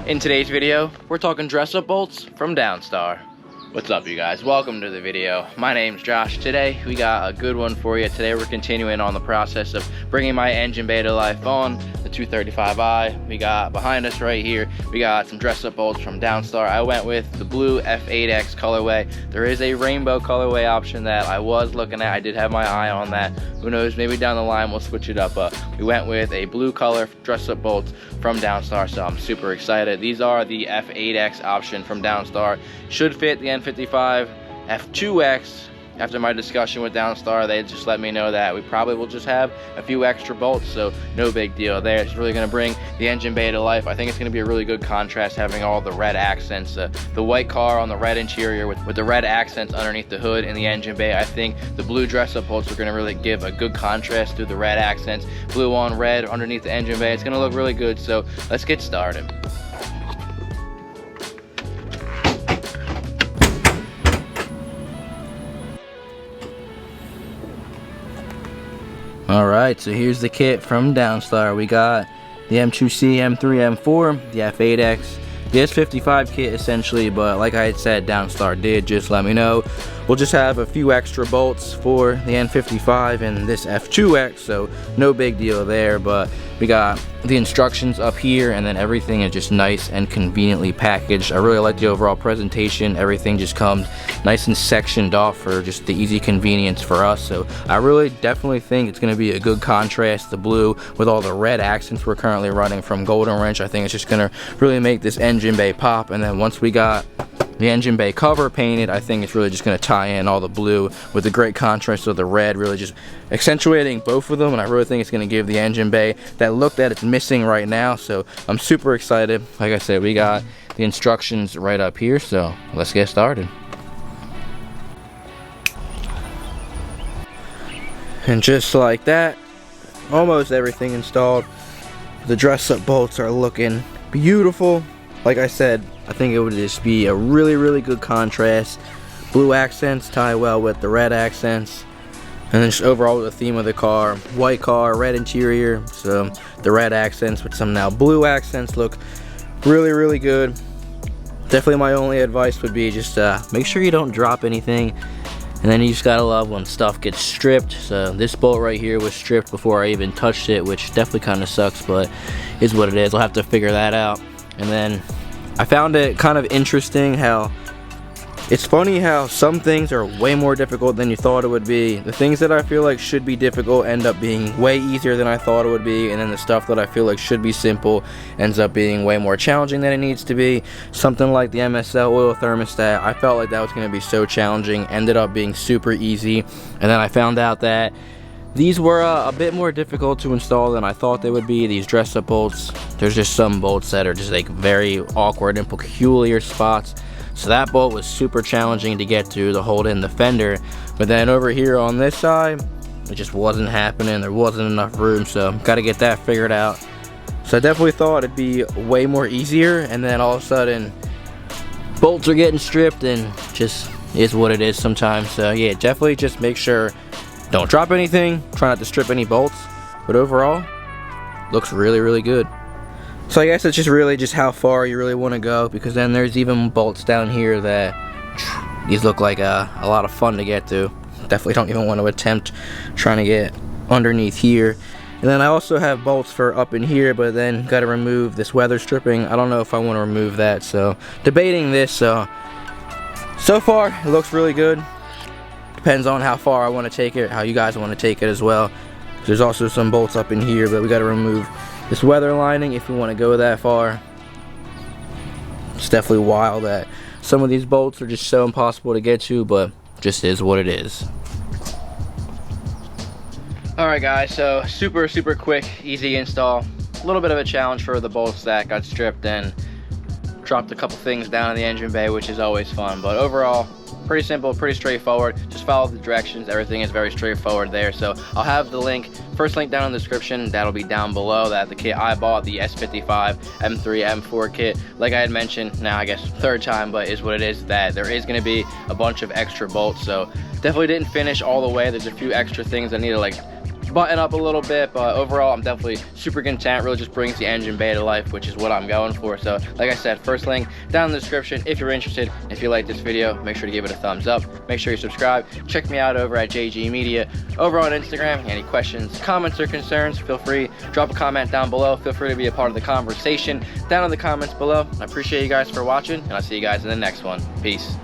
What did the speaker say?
In today's video, we're talking dress-up bolts from Downstar. What's up, you guys? Welcome to the video. My name's Josh. Today, we got a good one for you. Today, we're continuing on the process of bringing my engine bay to life on the 235i. We got behind us right here, we got some dress-up bolts from Downstar. I went with the blue F8X colorway. There is a rainbow colorway option that I was looking at. I did have my eye on that. Who knows, maybe down the line we'll switch it up. But we went with a blue color dress-up bolts from Downstar, so I'm super excited. These are the F8X option from Downstar. Should fit the N55 F2X. After my discussion with Downstar, they just let me know that we probably will just have a few extra bolts, so no big deal there. It's really going to bring the engine bay to life. I think it's going to be a really good contrast having all the red accents, the white car on the red interior with the red accents underneath the hood in the engine bay. I think the blue dress-up bolts are going to really give a good contrast to the red accents, blue on red underneath the engine bay. It's going to look really good, so let's get started. Alright, so here's the kit from Downstar. We got the M2C, M3, M4, the F8X, the S55 kit essentially, but like I had said, Downstar did just let me know. We'll just have a few extra bolts for the N55 and this F2X, so no big deal there, but we got the instructions up here and then everything is just nice and conveniently packaged. I really like the overall presentation. Everything just comes nice and sectioned off for just the easy convenience for us, so I really definitely think it's going to be a good contrast, the blue with all the red accents we're currently running from Golden Wrench. I think it's just going to really make this engine bay pop, and then once we got the engine bay cover painted, I think it's really just going to tie in all the blue with the great contrast of the red, really just accentuating both of them, and I really think it's going to give the engine bay that look that it's missing right now, so I'm super excited. Like I said, we got the instructions right up here, so let's get started. And just like that, almost everything installed. The dress-up bolts are looking beautiful. Like I said, I think it would just be a really good contrast. Blue accents tie well with the red accents, and then just overall with the theme of the car, white car, red interior, so the red accents with some now blue accents look really good. Definitely my only advice would be just make sure you don't drop anything, and then you just gotta love when stuff gets stripped. So this bolt right here was stripped before I even touched it, which definitely kind of sucks, but is what it is. I'll have to figure that out. And then I found it kind of interesting how it's funny how some things are way more difficult than you thought it would be. The things that I feel like should be difficult end up being way easier than I thought it would be, and then the stuff that I feel like should be simple ends up being way more challenging than it needs to be. Something like the MSL Oil Thermostat, I felt like that was going to be so challenging, ended up being super easy, and then I found out that these were a bit more difficult to install than I thought they would be. These dress-up bolts, there's just some bolts that are just like very awkward and peculiar spots. So that bolt was super challenging to get to hold in the fender. But then over here on this side, it just wasn't happening. There wasn't enough room, so got to get that figured out. So I definitely thought it'd be way more easier, and then all of a sudden, bolts are getting stripped, and just is what it is sometimes. So yeah, definitely just make sure don't drop anything, try not to strip any bolts, but overall, looks really good. So I guess it's just really just how far you really want to go, because then there's even bolts down here that these look like a lot of fun to get to. Definitely don't even want to attempt trying to get underneath here. And then I also have bolts for up in here, but then got to remove this weather stripping. I don't know if I want to remove that, so debating this. So far, it looks really good. Depends on how far I want to take it, how you guys want to take it as well. There's also some bolts up in here, but we got to remove this weather lining if we want to go that far. It's definitely wild that some of these bolts are just so impossible to get to, but just is what it is. Alright guys, so super quick, easy install. A little bit of a challenge for the bolts that got stripped and dropped a couple things down in the engine bay, which is always fun, but overall pretty simple, pretty straightforward. Just follow the directions. Everything is very straightforward there. So I'll have the link, first link down in the description. That'll be down below. That the kit I bought, the S55 M3 M4 kit. Like I had mentioned, now I guess third time, but is what it is, that there is going to be a bunch of extra bolts. So definitely didn't finish all the way. There's a few extra things I need to like button up a little bit, but overall I'm definitely super content. Really just brings the engine bay to life, which is what I'm going for. So like I said, first link down in the description if you're interested. If you like this video, make sure to give it a thumbs up, make sure you subscribe, check me out over at JG Media over on Instagram. Any questions, comments, or concerns, feel free, drop a comment down below. Feel free to be a part of the conversation down in the comments below. I appreciate you guys for watching, and I'll see you guys in the next one. Peace.